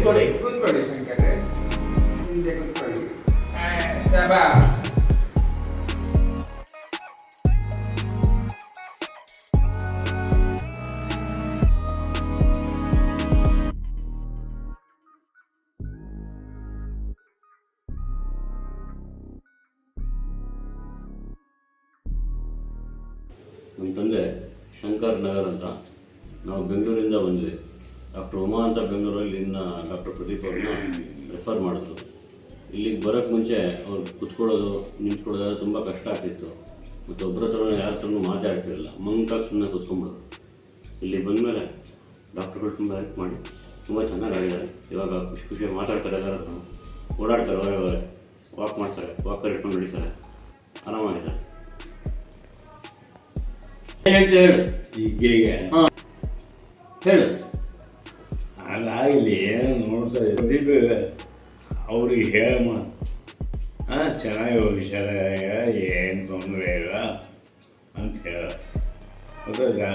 ಕೂತ್ಕೊಳ್ಳಿ ಕೂತ್ಕೊಳ್ಳಿ ಶಂಕರೇ, ಹಿಂದೆ ಕೂತ್ಕೊಳ್ಳಿ. ಸಭಾ ನಮ್ಮ ತಂದೆ ಶಂಕರ್ ನಗರ್ ಅಂತ. ನಾವು ಬೆಂಗಳೂರಿಂದ ಬಂದ್ವಿ. ಡಾಕ್ಟರ್ ಉಮಾ ಅಂತ ಬೆಂಗಳೂರಲ್ಲಿ ಇನ್ನು ಡಾಕ್ಟರ್ ಪ್ರದೀಪ್ ಅವ್ರನ್ನ ರೆಫರ್ ಮಾಡಿದ್ರು. ಇಲ್ಲಿಗೆ ಬರೋಕ್ಕೆ ಮುಂಚೆ ಅವ್ರು ಕುತ್ಕೊಳ್ಳೋದು ನಿಂತ್ಕೊಳ್ಳೋದೆಲ್ಲ ತುಂಬ ಕಷ್ಟ ಆಗ್ತಿತ್ತು. ಮತ್ತು ಒಬ್ಬರ ಹತ್ರ ಯಾರ ಹತ್ರನೂ ಮಾತಾಡ್ತಿರಲಿಲ್ಲ, ಮಂಕಾಗಿ ಸುಮ್ಮನೆ ಕೂತ್ಕೊಂಡ್ಬಿಡೋದು. ಇಲ್ಲಿ ಬಂದಮೇಲೆ ಡಾಕ್ಟರ್ಗಳು ತುಂಬ ಹೆಲ್ಪ್ ಮಾಡಿ ತುಂಬ ಚೆನ್ನಾಗಿದ್ದಾರೆ. ಇವಾಗ ಖುಷಿ ಖುಷಿಯಾಗಿ ಮಾತಾಡ್ತಾರೆ, ಎಲ್ಲರೂ ಓಡಾಡ್ತಾರೆ, ಹೊರಗೆ ವಾಕ್ ಮಾಡ್ತಾರೆ, ವಾಕರ್ ಇಟ್ಕೊಂಡು ನಡೀತಾರೆ, ಆರಾಮಾಗಿದ್ದಾರೆ. ಹೇಳು ಈಗೀಗ ಹಾಂ ಹೇಳು. ಅದಾಗಲಿ ಏನು ನೋಡ್ತಾ ಪ್ರದೀಪ್ ಅವ್ರಿಗೆ ಹೇಳಮ್ಮ, ಹಾಂ ಚೆನ್ನಾಗಿ ಹುಷಾರಾಗ, ಏನು ತೊಂದರೆ ಇಲ್ಲ ಅಂತ ಹೇಳ. ಗೊತ್ತಾಯ್ತಾ?